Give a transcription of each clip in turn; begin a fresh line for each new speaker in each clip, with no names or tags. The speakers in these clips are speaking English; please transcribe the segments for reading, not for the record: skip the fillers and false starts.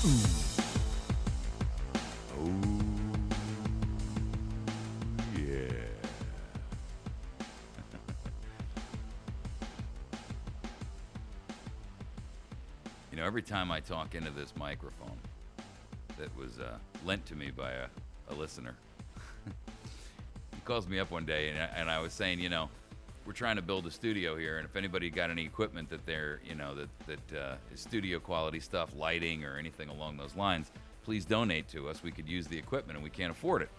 You know, every time I talk into this microphone that was lent to me by a listener, he calls me up one day, and I was saying, you know, we're trying to build a studio here, and if anybody got any equipment that they're, you know, that is studio quality stuff, lighting or anything along those lines, please donate to us. We could use the equipment, and we can't afford it.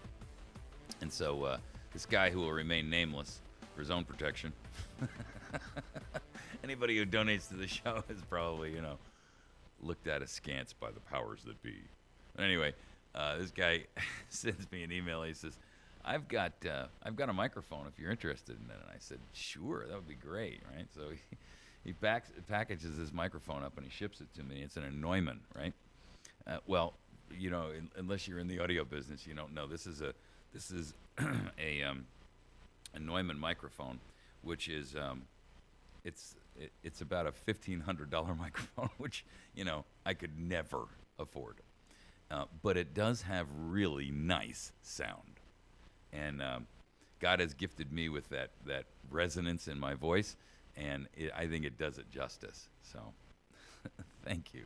And so this guy, who will remain nameless for his own protection, anybody who donates to the show is probably, you know, looked at askance by the powers that be. But anyway, this guy sends me an email. He says, I've got a microphone if you're interested in it. And I said, sure, that would be great, right? So he packages his microphone up and he ships it to me. It's an Neumann, right? Well, you know, unless you're in the audio business, you don't know. This is a Neumann microphone, which is it's about a $1,500 microphone, which, you know, I could never afford. But it does have really nice sound. And God has gifted me with that resonance in my voice, and I think it does it justice. So thank you.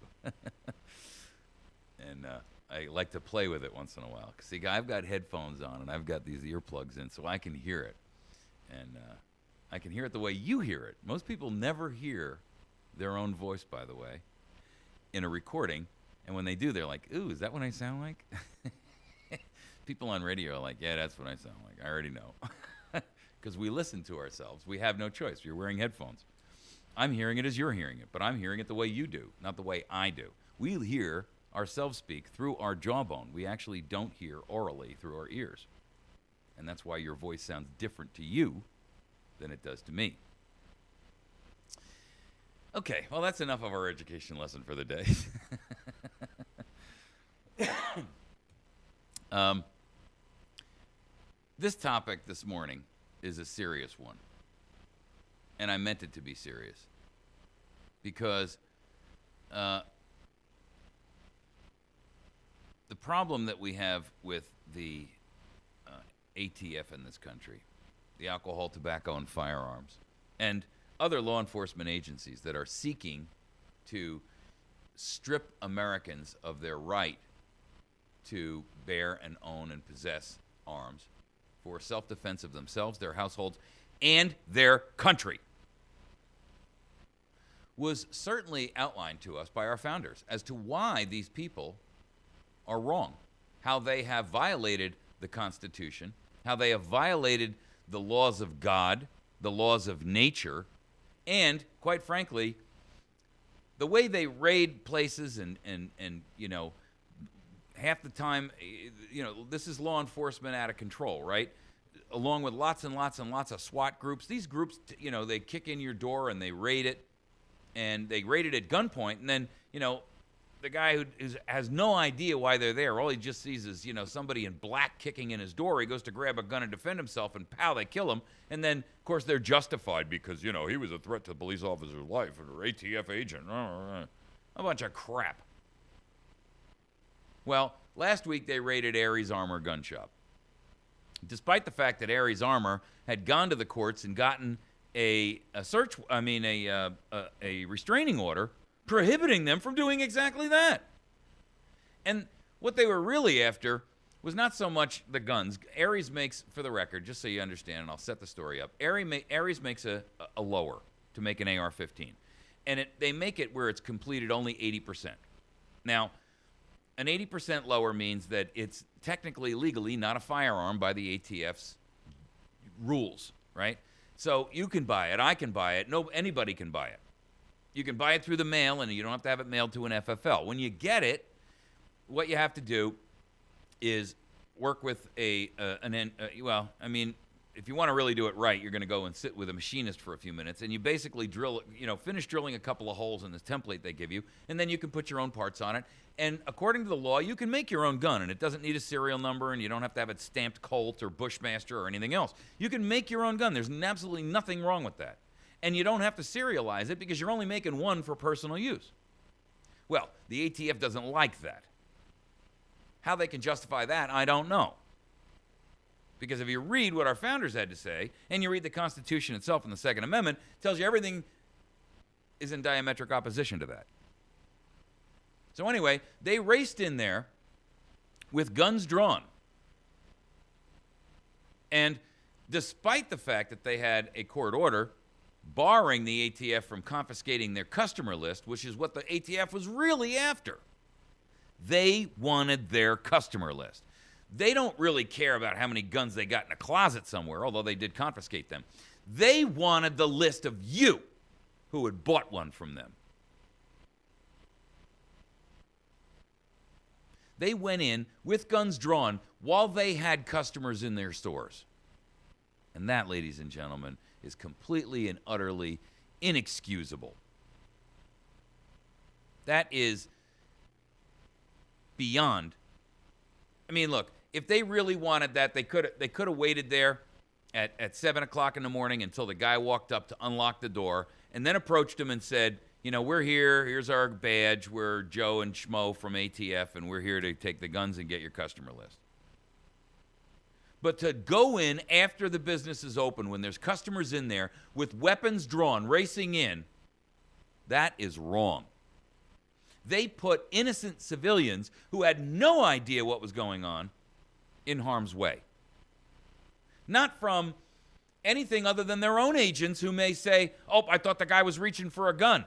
And I like to play with it once in a while. See, I've got headphones on, and I've got these earplugs in, so I can hear it. And I can hear it the way you hear it. Most people never hear their own voice, by the way, in a recording. And when they do, they're like, ooh, is that what I sound like? People on radio are like, yeah, that's what I sound like. I already know. Because we listen to ourselves. We have no choice. You're wearing headphones. I'm hearing it as you're hearing it, but I'm hearing it the way you do, not the way I do. We hear ourselves speak through our jawbone. We actually don't hear orally through our ears. And that's why your voice sounds different to you than it does to me. Okay, well, that's enough of our education lesson for the day. This topic this morning is a serious one. And I meant it to be serious. Because the problem that we have with the ATF in this country, the Alcohol, Tobacco, and Firearms, and other law enforcement agencies that are seeking to strip Americans of their right to bear and own and possess arms for self-defense of themselves, their households, and their country, was certainly outlined to us by our founders as to why these people are wrong, how they have violated the Constitution, how they have violated the laws of God, the laws of nature, and, quite frankly, the way they raid places and you know, half the time, you know, this is law enforcement out of control, right? Along with lots and lots and lots of SWAT groups. These groups, you know, they kick in your door and they raid it, and they raid it at gunpoint, and then, you know, the guy who has no idea why they're there, all he just sees is, you know, somebody in black kicking in his door. He goes to grab a gun and defend himself, and pow, they kill him. And then, of course, they're justified because, you know, he was a threat to the police officer's life, or ATF agent. A bunch of crap. Well, last week they raided Aries Armor gun shop. Despite the fact that Aries Armor had gone to the courts and gotten a restraining order prohibiting them from doing exactly that. And what they were really after was not so much the guns. Aries makes, for the record, just so you understand, and I'll set the story up, Aries makes a lower to make an AR-15. And they make it where it's completed only 80%. Now, an 80% lower means that it's technically, legally, not a firearm by the ATF's rules, right? So you can buy it, I can buy it, anybody can buy it. You can buy it through the mail, and you don't have to have it mailed to an FFL. When you get it, what you have to do is work with if you want to really do it right, you're going to go and sit with a machinist for a few minutes, and you basically finish drilling a couple of holes in this template they give you, and then you can put your own parts on it. And according to the law, you can make your own gun, and it doesn't need a serial number, and you don't have to have it stamped Colt or Bushmaster or anything else. You can make your own gun. There's absolutely nothing wrong with that. And you don't have to serialize it because you're only making one for personal use. Well, the ATF doesn't like that. How they can justify that, I don't know. Because if you read what our founders had to say, and you read the Constitution itself in the Second Amendment, it tells you everything is in diametric opposition to that. So anyway, they raced in there with guns drawn. And despite the fact that they had a court order barring the ATF from confiscating their customer list, which is what the ATF was really after, they wanted their customer list. They don't really care about how many guns they got in a closet somewhere, although they did confiscate them. They wanted the list of you who had bought one from them. They went in with guns drawn while they had customers in their stores. And that, ladies and gentlemen, is completely and utterly inexcusable. That is beyond. I mean, look, if they really wanted that, they could have waited there at 7 o'clock in the morning until the guy walked up to unlock the door and then approached him and said, you know, we're here. Here's our badge. We're Joe and Schmo from ATF, and we're here to take the guns and get your customer list. But to go in after the business is open, when there's customers in there with weapons drawn, racing in, that is wrong. They put innocent civilians who had no idea what was going on in harm's way. Not from anything other than their own agents who may say, oh, I thought the guy was reaching for a gun,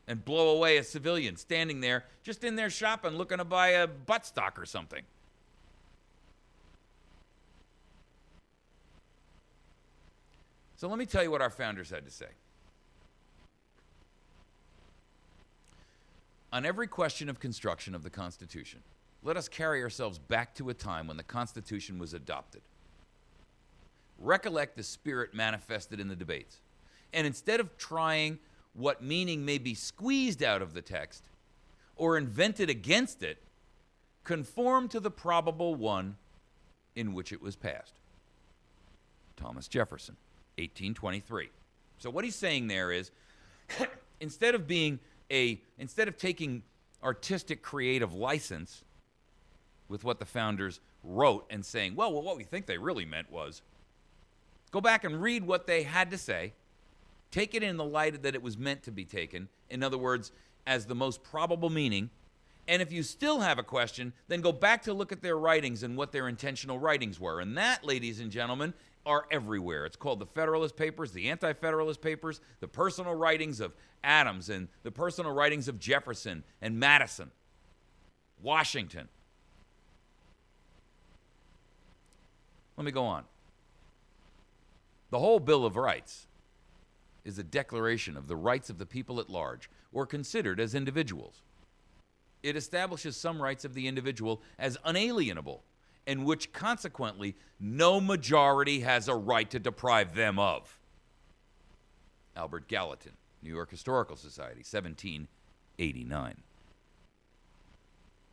and blow away a civilian standing there, just in their shop and looking to buy a buttstock or something. So let me tell you what our founders had to say. On every question of construction of the Constitution, let us carry ourselves back to a time when the Constitution was adopted. Recollect the spirit manifested in the debates, and instead of trying what meaning may be squeezed out of the text or invented against it, conform to the probable one in which it was passed. Thomas Jefferson, 1823. So what he's saying there is, instead of taking artistic creative license with what the founders wrote and saying, well, what we think they really meant was, go back and read what they had to say, take it in the light that it was meant to be taken, in other words, as the most probable meaning, and if you still have a question, then go back to look at their writings and what their intentional writings were. And that, ladies and gentlemen, are everywhere. It's called the Federalist Papers, the Anti-Federalist Papers, the personal writings of Adams, and the personal writings of Jefferson and Madison, Washington. Let me go on. The whole Bill of Rights is a declaration of the rights of the people at large, or considered as individuals. It establishes some rights of the individual as unalienable, and which consequently no majority has a right to deprive them of. Albert Gallatin, New York Historical Society, 1789.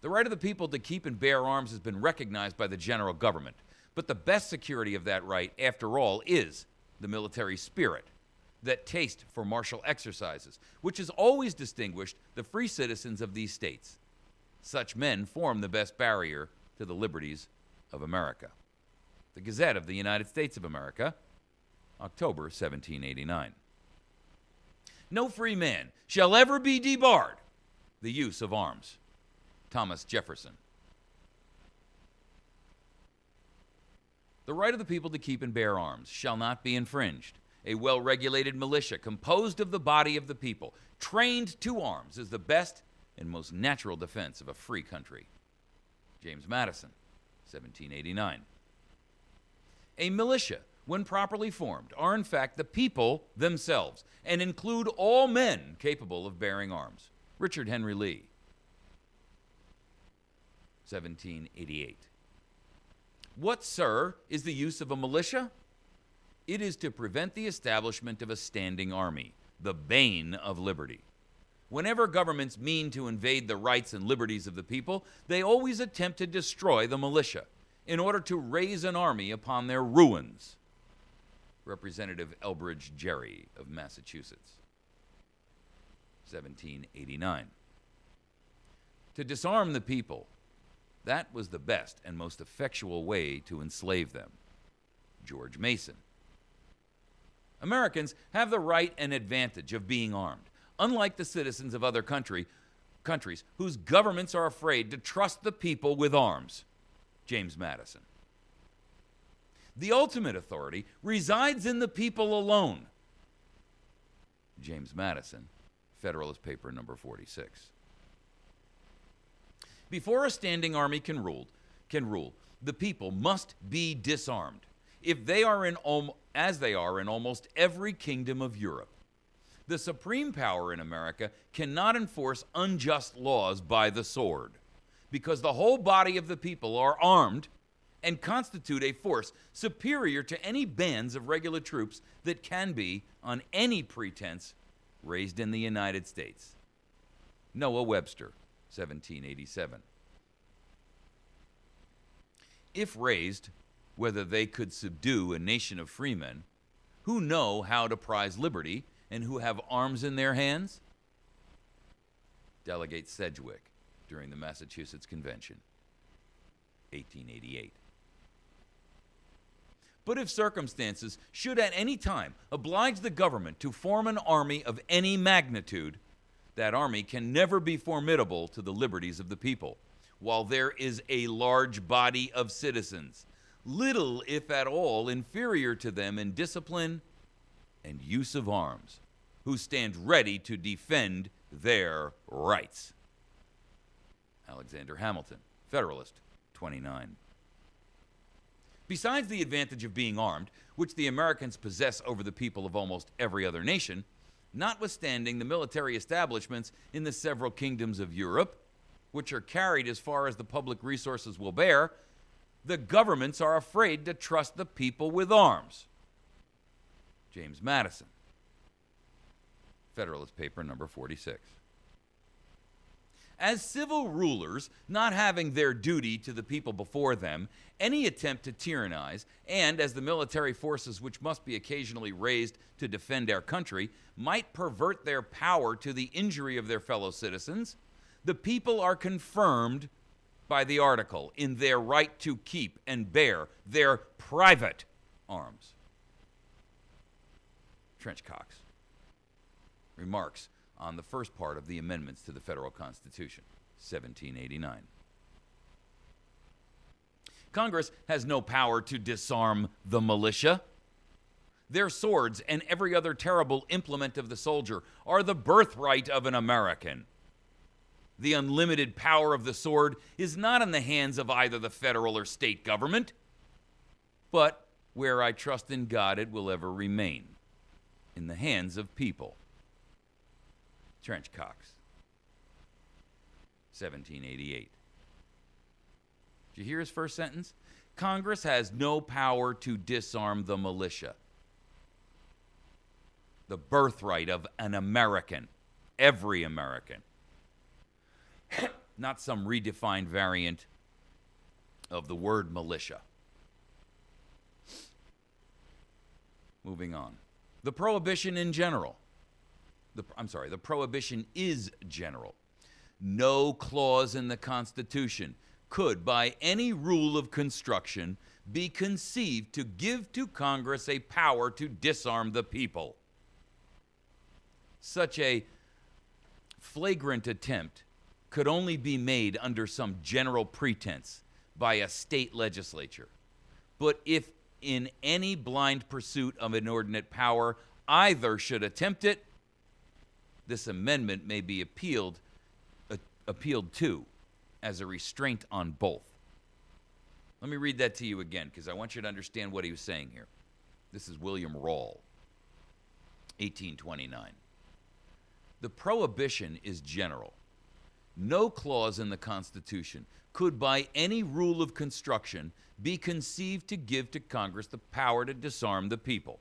The right of the people to keep and bear arms has been recognized by the general government, but the best security of that right, after all, is the military spirit, that taste for martial exercises, which has always distinguished the free citizens of these states. Such men form the best barrier to the liberties of America. The Gazette of the United States of America, October 1789. No free man shall ever be debarred the use of arms. Thomas Jefferson. The right of the people to keep and bear arms shall not be infringed. A well-regulated militia composed of the body of the people, trained to arms, is the best and most natural defense of a free country. James Madison, 1789. A militia, when properly formed, are in fact the people themselves, and include all men capable of bearing arms. Richard Henry Lee, 1788. What, sir, is the use of a militia? It is to prevent the establishment of a standing army, the bane of liberty. Whenever governments mean to invade the rights and liberties of the people, they always attempt to destroy the militia in order to raise an army upon their ruins. Representative Elbridge Gerry of Massachusetts, 1789. to disarm the people. That was the best and most effectual way to enslave them. George Mason. Americans have the right and advantage of being armed, unlike the citizens of other countries whose governments are afraid to trust the people with arms. James Madison. The ultimate authority resides in the people alone. James Madison, Federalist Paper number 46. Before a standing army can rule, the people must be disarmed. If they are as they are in almost every kingdom of Europe, the supreme power in America cannot enforce unjust laws by the sword, because the whole body of the people are armed and constitute a force superior to any bands of regular troops that can be, on any pretense, raised in the United States. Noah Webster, 1787. If raised, whether they could subdue a nation of freemen who know how to prize liberty and who have arms in their hands? Delegate Sedgwick during the Massachusetts Convention, 1888. But if circumstances should at any time oblige the government to form an army of any magnitude, that army can never be formidable to the liberties of the people, while there is a large body of citizens, little, if at all, inferior to them in discipline and use of arms, who stand ready to defend their rights. Alexander Hamilton, Federalist, 29. Besides the advantage of being armed, which the Americans possess over the people of almost every other nation, notwithstanding the military establishments in the several kingdoms of Europe, which are carried as far as the public resources will bear, the governments are afraid to trust the people with arms. James Madison, Federalist Paper number 46. As civil rulers, not having their duty to the people before them, any attempt to tyrannize, and as the military forces which must be occasionally raised to defend our country, might pervert their power to the injury of their fellow citizens, the people are confirmed by the article in their right to keep and bear their private arms. Trench Cox. Remarks on the first part of the amendments to the Federal Constitution, 1789. Congress has no power to disarm the militia. Their swords and every other terrible implement of the soldier are the birthright of an American. The unlimited power of the sword is not in the hands of either the federal or state government, but where I trust in God it will ever remain, in the hands of people. Trench Cox, 1788. Did you hear his first sentence? Congress has no power to disarm the militia. The birthright of an American, every American. Not some redefined variant of the word militia. Moving on. The prohibition in general. The prohibition is general. No clause in the Constitution could, by any rule of construction, be conceived to give to Congress a power to disarm the people. Such a flagrant attempt could only be made under some general pretense by a state legislature. But if in any blind pursuit of inordinate power either should attempt it, this amendment may be appealed to as a restraint on both. Let me read that to you again, because I want you to understand what he was saying here. This is William Rawle, 1829. The prohibition is general. No clause in the Constitution could, by any rule of construction, be conceived to give to Congress the power to disarm the people.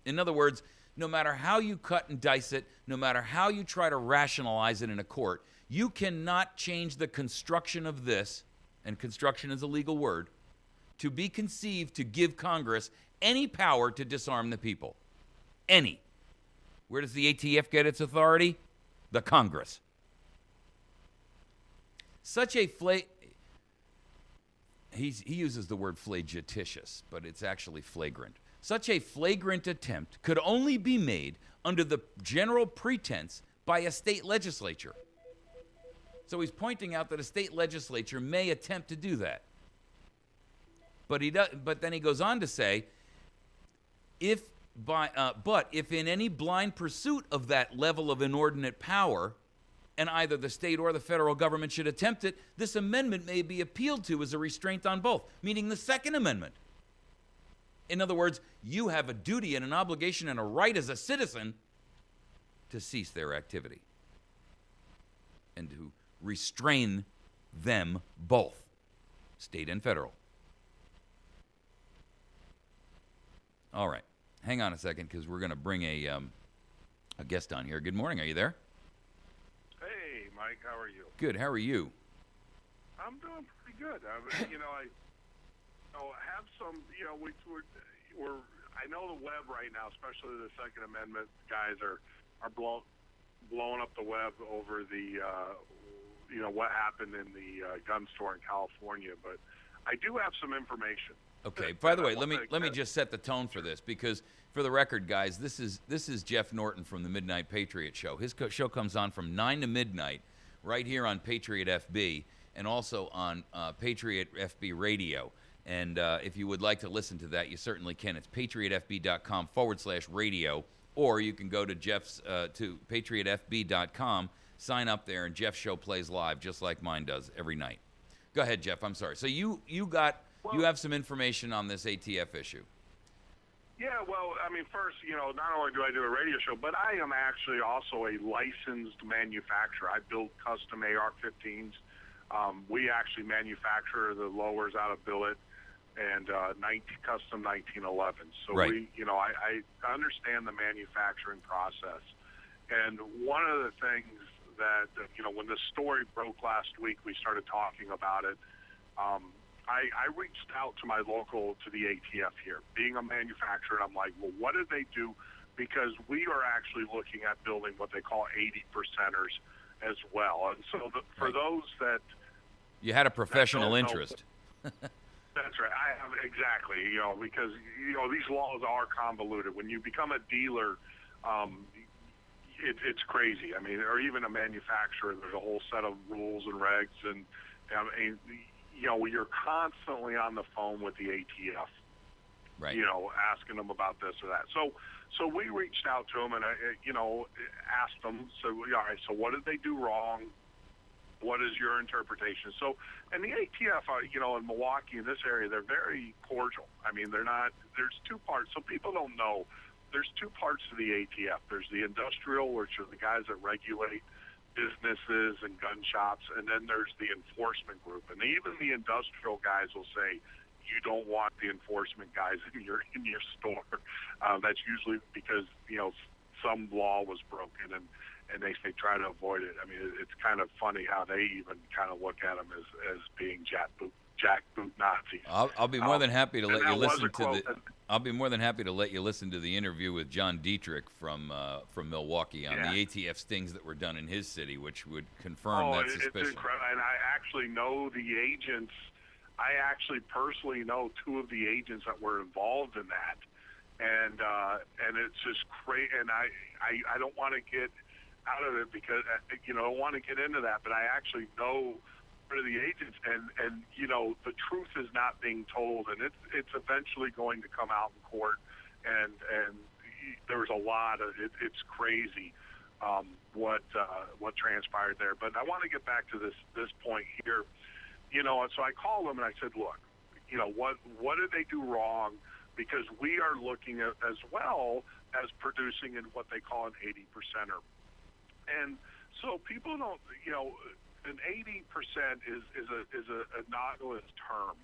In other words, no matter how you cut and dice it, no matter how you try to rationalize it in a court, you cannot change the construction of this, and construction is a legal word, to be conceived to give Congress any power to disarm the people. Any. Where does the ATF get its authority? The Congress. Such a he uses the word flagitious, but it's actually flagrant. Such a flagrant attempt could only be made under the general pretense by a state legislature. So he's pointing out that a state legislature may attempt to do that. But then he goes on to say, but if in any blind pursuit of that level of inordinate power, and either the state or the federal government should attempt it, this amendment may be appealed to as a restraint on both, meaning the Second Amendment. In other words, you have a duty and an obligation and a right as a citizen to cease their activity and to restrain them both, state and federal. All right. Hang on a second, because we're going to bring a guest on here. Good morning. Are you there?
Hey, Mike. How are you?
Good. How are you?
I'm doing pretty good. I have some. I know the web right now, especially the Second Amendment guys, are blowing up the web over the what happened in the gun store in California. But I do have some information.
Okay. By the way, let me just set the tone for this, because for the record, guys, this is Jeff Norton from the Midnight Patriot Show. His show comes on from 9 to midnight right here on Patriot FB and also on Patriot FB Radio. And if you would like to listen to that, you certainly can. It's patriotfb.com/radio, or you can go to to patriotfb.com, sign up there, and Jeff's show plays live just like mine does every night. Go ahead, Jeff. I'm sorry. So you have some information on this ATF issue.
Yeah, well, I mean, first, not only do I do a radio show, but I am actually also a licensed manufacturer. I build custom AR-15s. We actually manufacture the lowers out of billet and custom 1911s. So
right.
I understand the manufacturing process. And one of the things that, when the story broke last week, we started talking about it. I reached out to the ATF here. Being a manufacturer, I'm like, well, what did they do? Because we are actually looking at building what they call 80%ers as well. And so for those that...
You had a professional interest.
That's right. I have, exactly, because, these laws are convoluted. When you become a dealer, it's crazy. I mean, or even a manufacturer, there's a whole set of rules and regs, and you're constantly on the phone with the ATF,
right?
Asking them about this or that. So we reached out to them and asked them. So all right, so what did they do wrong? What is your interpretation? So, and the ATF, in Milwaukee, in this area, they're very cordial. I mean, they're not. There's two parts. So people don't know. There's two parts to the ATF. There's the industrial, which are the guys that regulate businesses and gun shops, and then there's the enforcement group. And even the industrial guys will say, you don't want the enforcement guys in your store. That's usually because some law was broken, and they try to avoid it. I mean, it's kind of funny how they even kind of look at them as being jackboot Nazis.
I'll be more than happy to let you listen to the. I'll be more than happy to let you listen to the interview with John Dietrich from Milwaukee on the ATF stings that were done in his city, which would confirm that suspicion.
It's incredible. And I actually know the agents. I actually personally know two of the agents that were involved in that, and it's just crazy. And I don't want to get out of it because I don't want to get into that, but I actually know of the agents, and the truth is not being told, and it's eventually going to come out in court, and there's a lot of it's crazy what transpired there. But I want to get back to this point here, and so I called them and I said, look, what did they do wrong? Because we are looking at as well as producing in what they call an 80%er, and so people don't, an 80% is a anomalous term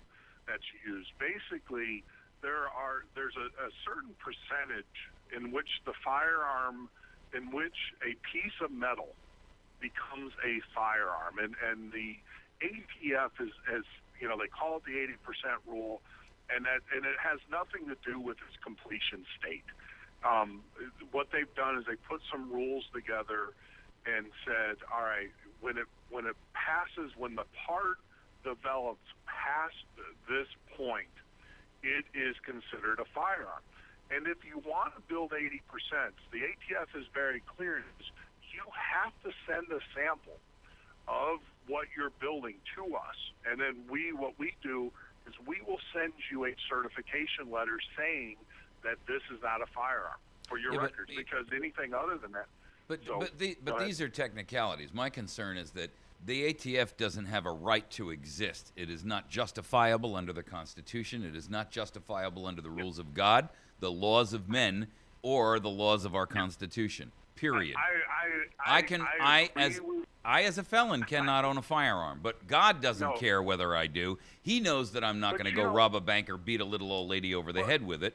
that's used. Basically, there's a certain percentage in which the firearm, in which a piece of metal becomes a firearm, and the ATF is they call it the 80% rule, and it has nothing to do with its completion state. What they've done is they put some rules together and said, all right, when the part develops past this point, it is considered a firearm. And if you want to build 80%, the ATF is very clear. You have to send a sample of what you're building to us, and then what we do is we will send you a certification letter saying that this is not a firearm for your records, because anything other than that.
But these are technicalities. My concern is that the ATF doesn't have a right to exist. It is not justifiable under the Constitution. It is not justifiable under the rules of God, the laws of men, or the laws of our Constitution. Period. I as a felon cannot own a firearm, but God doesn't care whether I do. He knows that I'm not going to go rob a bank or beat a little old lady over the head with it.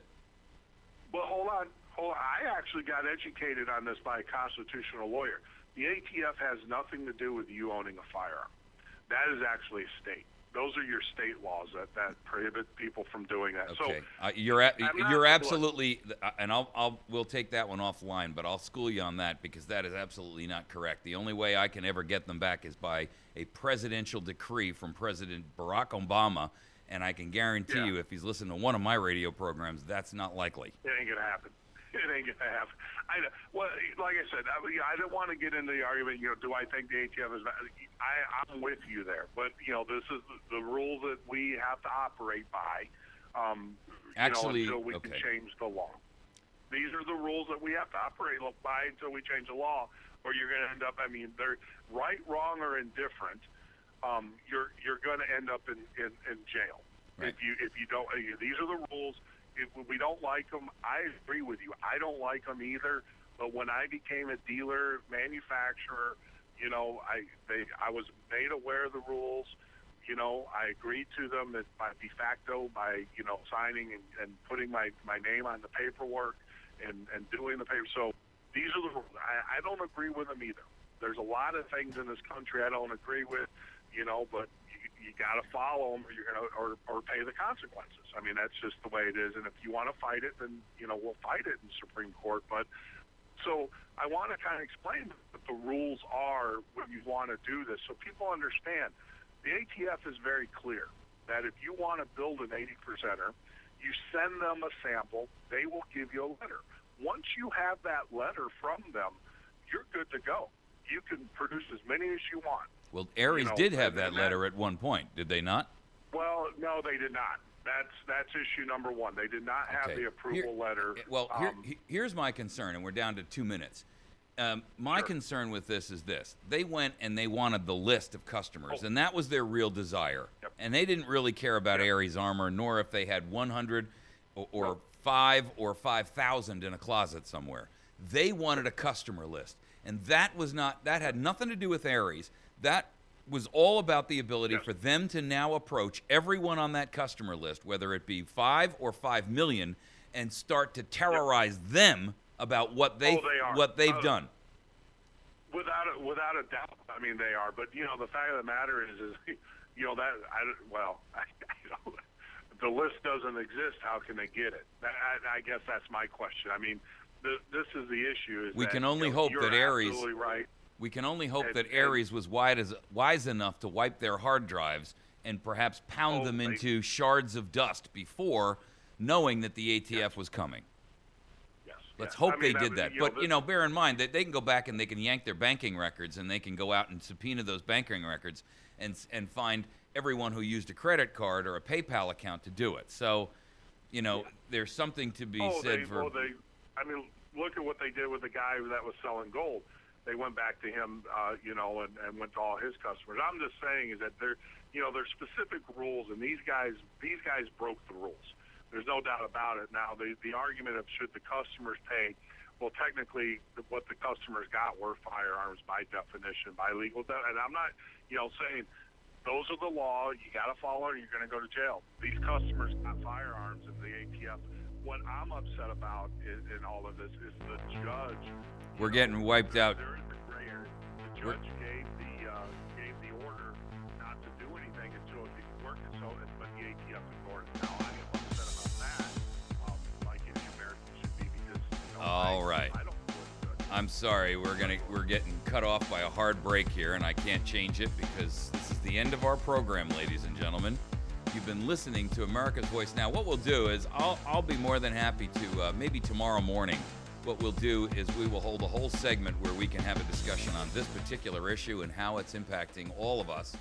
Well, hold on. I actually got educated on this by a constitutional lawyer. The ATF has nothing to do with you owning a firearm. That is actually a state. Those are your state laws that prohibit people from doing that.
Okay, so you're absolutely, and we'll take that one offline, but I'll school you on that, because that is absolutely not correct. The only way I can ever get them back is by a presidential decree from President Barack Obama, and I can guarantee you, if he's listening to one of my radio programs, that's not likely.
It ain't gonna happen. It ain't gonna happen. Well, like I said, I don't want to get into the argument. Do I think the ATF is? I'm with you there, but this is the rule that we have to operate by.
Actually,
until we can change the law. These are the rules that we have to operate by until we change the law, or you're going to end up. They're right, wrong, or indifferent. You're going to end up in jail if you don't. These are the rules. If we don't like them, I agree with you. I don't like them either. But when I became a dealer, manufacturer, I was made aware of the rules. I agreed to them by de facto, by signing and putting my name on the paperwork and doing the paper. So these are the rules. I don't agree with them either. There's a lot of things in this country I don't agree with, but you got to follow them, or you're gonna or pay the consequences. That's just the way it is. And if you want to fight it, then we'll fight it in the Supreme Court. But so I want to kind of explain what the rules are when you want to do this, so people understand. The ATF is very clear that if you want to build an 80%er, you send them a sample. They will give you a letter. Once you have that letter from them, you're good to go. You can produce as many as you want.
Well, Aries did have that letter at one point, did they not?
Well, no, they did not. That's issue number one. They did not have the approval letter.
Well, here's my concern, and we're down to 2 minutes. My concern with this is this. They went and they wanted the list of customers, and that was their real desire. Yep. And they didn't really care about Aries Armor, nor if they had 100 or 5 or 5,000 in a closet somewhere. They wanted a customer list, and that had nothing to do with Aries. That was all about the ability for them to now approach everyone on that customer list, whether it be 5 or 5 million, and start to terrorize them about what they've done.
Without a doubt, they are. But the fact of the matter is the list doesn't exist. How can they get it? I guess that's my question. This is the issue.
We can only hope that Aries.
Absolutely right.
We can only hope that Aries was wise enough to wipe their hard drives and perhaps pound them into shards of dust before knowing that the ATF was coming. Let's hope they did that. But, bear in mind that they can go back and they can yank their banking records, and they can go out and subpoena those banking records and find everyone who used a credit card or a PayPal account to do it. So, there's something to be said for...
look at what they did with the guy that was selling gold. They went back to him, and went to all his customers. I'm just saying is that there's specific rules, and these guys broke the rules. There's no doubt about it. Now, the argument of should the customers pay, well, technically, what the customers got were firearms by definition, by legal. And I'm not, saying those are the law. You got to follow it, or you're going to go to jail. These customers got firearms in the ATF. What I'm upset about in all of this is the judge.
We're getting wiped out.
There is a gray area. The judge gave the order not to do anything until it worked, but the ATF ignored it. Now, I am upset about that, like any American should be, because
all right.
I don't feel good.
I'm sorry, we're getting cut off by a hard break here, and I can't change it because this is the end of our program, ladies and gentlemen. You've been listening to America's Voice. Now, what we'll do is I'll be more than happy to maybe tomorrow morning. What we'll do is we will hold a whole segment where we can have a discussion on this particular issue and how it's impacting all of us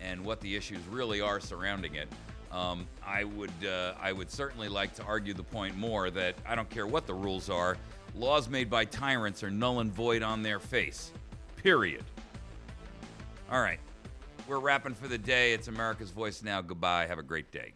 and what the issues really are surrounding it. I would certainly like to argue the point more that I don't care what the rules are. Laws made by tyrants are null and void on their face. Period. All right. We're wrapping for the day. It's America's Voice now. Goodbye. Have a great day.